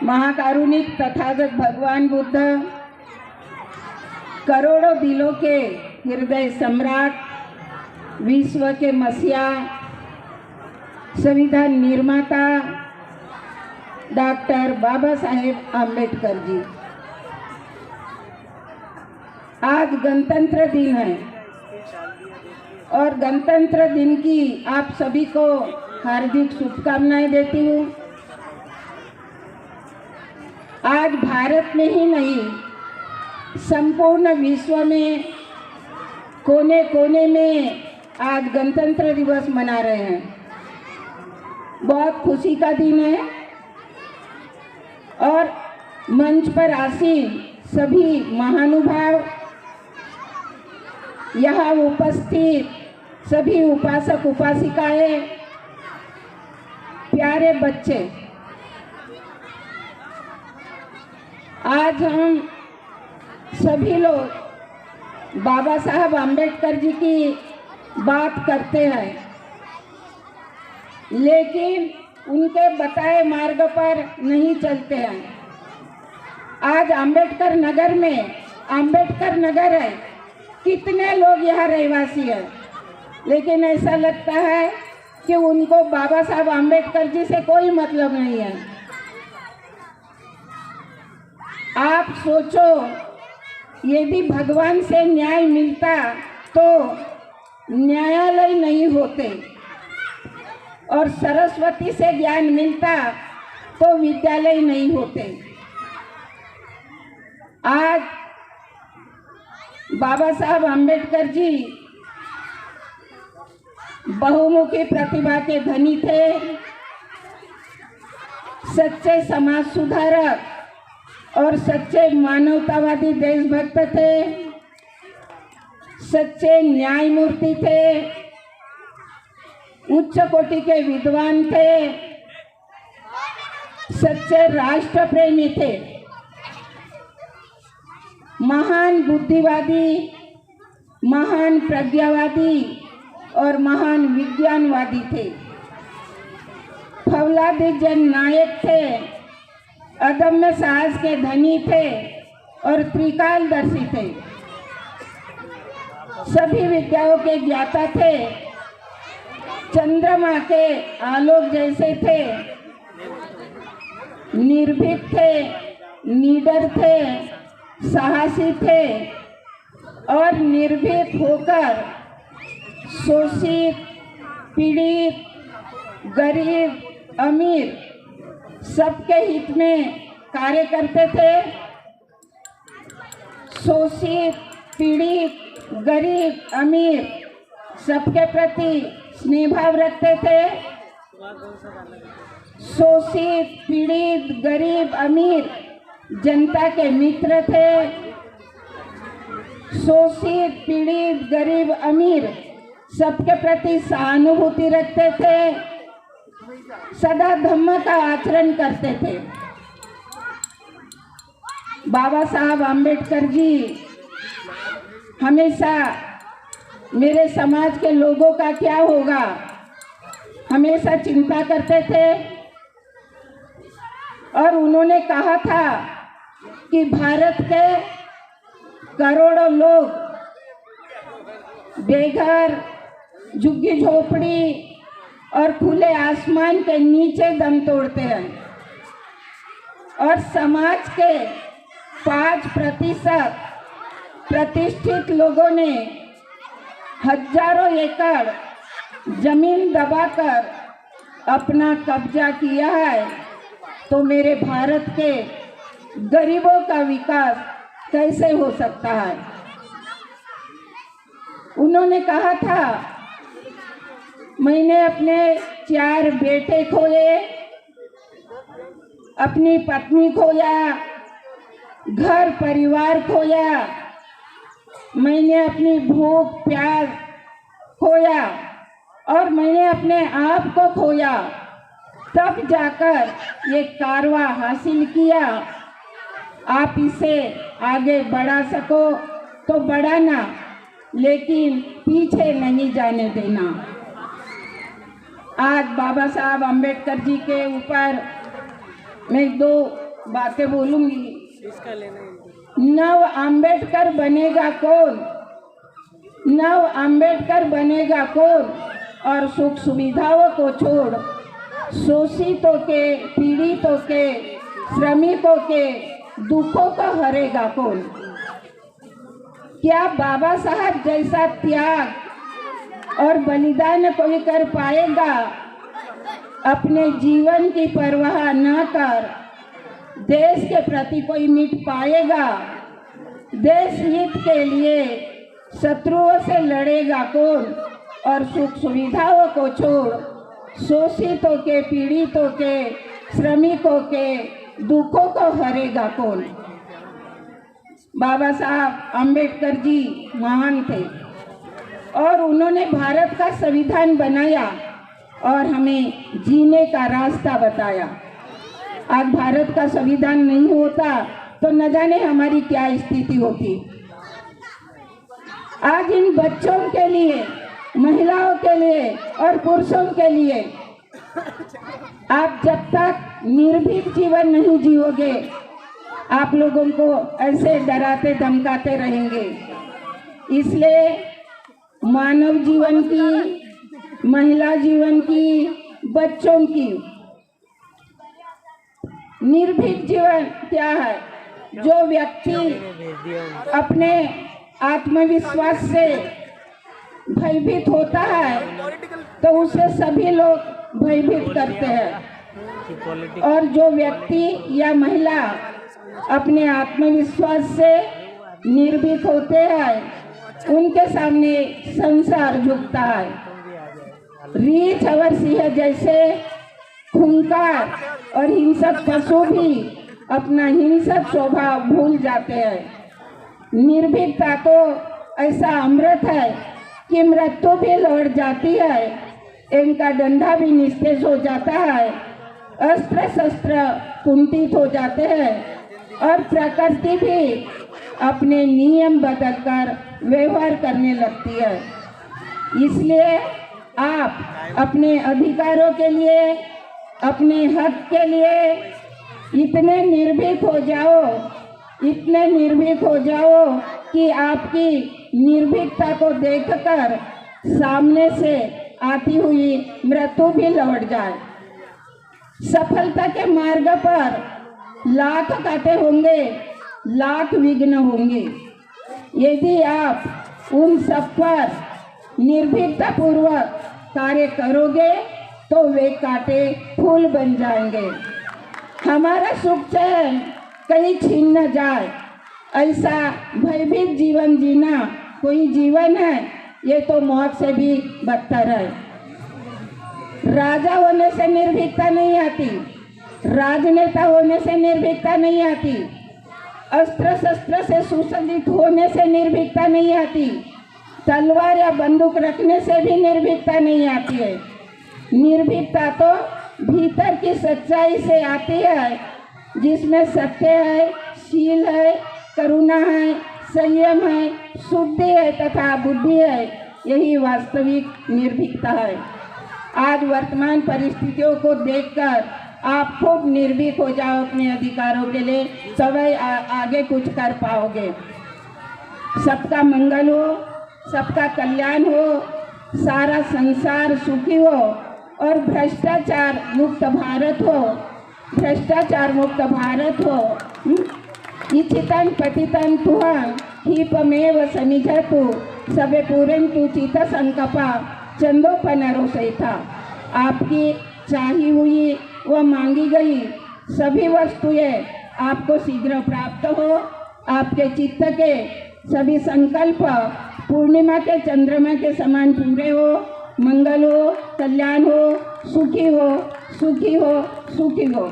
महाकारुणिक तथागत भगवान बुद्ध, करोड़ों दिलों के हृदय सम्राट, विश्व के मसीहा, संविधान निर्माता डॉक्टर बाबा साहेब आम्बेडकर जी। आज गणतंत्र दिन है और गणतंत्र दिन की आप सभी को हार्दिक शुभकामनाएं देती हूँ। आज भारत में ही नहीं, संपूर्ण विश्व में कोने कोने में आज गणतंत्र दिवस मना रहे हैं। बहुत खुशी का दिन है और मंच पर आसीन सभी महानुभाव, यहाँ उपस्थित सभी उपासक उपासिकाएं, प्यारे बच्चे, आज हम सभी लोग बाबा साहब आम्बेडकर जी की बात करते हैं, लेकिन उनके बताए मार्ग पर नहीं चलते हैं। आज आम्बेडकर नगर में आम्बेडकर नगर है, कितने लोग यहाँ रहवासी हैं, लेकिन ऐसा लगता है कि उनको बाबा साहब आम्बेडकर जी से कोई मतलब नहीं है। आप सोचो, यदि भगवान से न्याय मिलता तो न्यायालय नहीं होते, और सरस्वती से ज्ञान मिलता तो विद्यालय नहीं होते। आज बाबा साहब आम्बेडकर जी बहुमुखी प्रतिभा के धनी थे, सच्चे समाज सुधारक और सच्चे मानवतावादी देशभक्त थे, सच्चे न्यायमूर्ति थे, उच्च कोटि के विद्वान थे, सच्चे राष्ट्र प्रेमी थे, महान बुद्धिवादी, महान प्रज्ञावादी और महान विज्ञानवादी थे, फौलादी जन नायक थे, अदम्य साहस के धनी थे और त्रिकालदर्शी थे, सभी विद्याओं के ज्ञाता थे, चंद्रमा के आलोक जैसे थे, निर्भीक थे, निडर थे, साहसी थे और निर्भीक होकर शोषित, पीड़ित, गरीब, अमीर सबके हित में कार्य करते थे। शोषित, पीड़ित, गरीब, अमीर सबके प्रति स्नेह भाव रखते थे। शोषित, पीड़ित, गरीब, अमीर जनता के मित्र थे। शोषित, पीड़ित, गरीब, अमीर सबके प्रति सहानुभूति रखते थे, सदा धम्म का आचरण करते थे। बाबा साहब आम्बेडकर जी हमेशा मेरे समाज के लोगों का क्या होगा हमेशा चिंता करते थे, और उन्होंने कहा था कि भारत के करोड़ों लोग बेघर, झुग्गी झोपड़ी और खुले आसमान के नीचे दम तोड़ते हैं, और समाज के 5% प्रतिष्ठित लोगों ने हजारों एकड़ जमीन दबाकर अपना कब्जा किया है, तो मेरे भारत के गरीबों का विकास कैसे हो सकता है। उन्होंने कहा था, मैंने अपने 4 बेटे खोए, अपनी पत्नी खोया, घर परिवार खोया, मैंने अपनी भूख प्यास खोया और मैंने अपने आप को खोया, तब जाकर ये कारवा हासिल किया। आप इसे आगे बढ़ा सको तो बढ़ाना, लेकिन पीछे नहीं जाने देना। आज बाबा साहब आम्बेडकर जी के ऊपर मैं दो बातें बोलूंगी। नव आम्बेडकर बनेगा कौन, नव आम्बेडकर बनेगा कौन, और सुख सुविधाओं को छोड़ शोषितों के, पीड़ितों के, श्रमिकों के दुखों को हरेगा कौन। क्या बाबा साहब जैसा त्याग और बलिदान कोई कर पाएगा? अपने जीवन की परवाह न कर देश के प्रति कोई मिट पाएगा? देश हित के लिए शत्रुओं से लड़ेगा कौन, और सुख सुविधाओं को छोड़ शोषितों के, पीड़ितों के, श्रमिकों के दुखों को हरेगा कौन। बाबा साहब अम्बेडकर जी महान थे और उन्होंने भारत का संविधान बनाया और हमें जीने का रास्ता बताया। आज भारत का संविधान नहीं होता तो न जाने हमारी क्या स्थिति होती। आज इन बच्चों के लिए, महिलाओं के लिए और पुरुषों के लिए आप जब तक निर्भीक जीवन नहीं जियोगे, आप लोगों को ऐसे डराते धमकाते रहेंगे। इसलिए मानव जीवन की, महिला जीवन की, बच्चों की निर्भीक जीवन क्या है? जो व्यक्ति अपने आत्मविश्वास से भयभीत होता है तो उसे सभी लोग भयभीत करते हैं, और जो व्यक्ति या महिला अपने आत्मविश्वास से निर्भीक होते हैं उनके सामने संसार झुकता है। रीछ और सिंह जैसे खूंखार और हिंसक पशु भी अपना हिंसक स्वभाव भूल जाते हैं। निर्भीकता तो ऐसा अमृत है कि मृत्यु भी लौट जाती है, इनका डंडा भी निस्तेज हो जाता है, अस्त्र शस्त्र कुंठित हो जाते हैं और प्रकृति भी अपने नियम बदलकर व्यवहार करने लगती है। इसलिए आप अपने अधिकारों के लिए, अपने हक के लिए इतने निर्भीक हो जाओ, इतने निर्भीक हो जाओ कि आपकी निर्भीकता को देखकर सामने से आती हुई मृत्यु भी लौट जाए। सफलता के मार्ग पर लाख कांटे होंगे, लाख विघ्न होंगे। यदि आप उन सब पर निर्भीकता पूर्वक कार्य करोगे तो वे कांटे फूल बन जाएंगे। हमारा सुख चैन कहीं छीन न जाए, ऐसा भयभीत जीवन जीना कोई जीवन है? ये तो मौत से भी बदतर है। राजा होने से निर्भीकता नहीं आती, राजनेता होने से निर्भीकता नहीं आती, अस्त्र शस्त्र से सुसज्जित होने से निर्भीकता नहीं आती, तलवार या बंदूक रखने से भी निर्भीकता नहीं आती है। निर्भीकता तो भीतर की सच्चाई से आती है, जिसमें सत्य है, शील है, करुणा है, संयम है, शुद्धि है तथा बुद्धि है। यही वास्तविक निर्भीकता है। आज वर्तमान परिस्थितियों को देखकर आप खूब निर्भीक हो जाओ अपने अधिकारों के लिए, तभी आगे कुछ कर पाओगे। सबका मंगल हो, सबका कल्याण हो, सारा संसार सुखी हो और भ्रष्टाचार मुक्त भारत हो, भ्रष्टाचार मुक्त भारत हो। इच्छितं पतितं तुहं हीपमेव समिधतु सबे पूरन्तु चित्त संकपा चंदोपनरोषयिता। आपकी चाही हुई व मांगी गई सभी वस्तुएं आपको शीघ्र प्राप्त हो। आपके चित्त के सभी संकल्प पूर्णिमा के चंद्रमा के समान पूरे हो, मंगल हो, कल्याण हो, सुखी हो, सुखी हो, सुखी हो।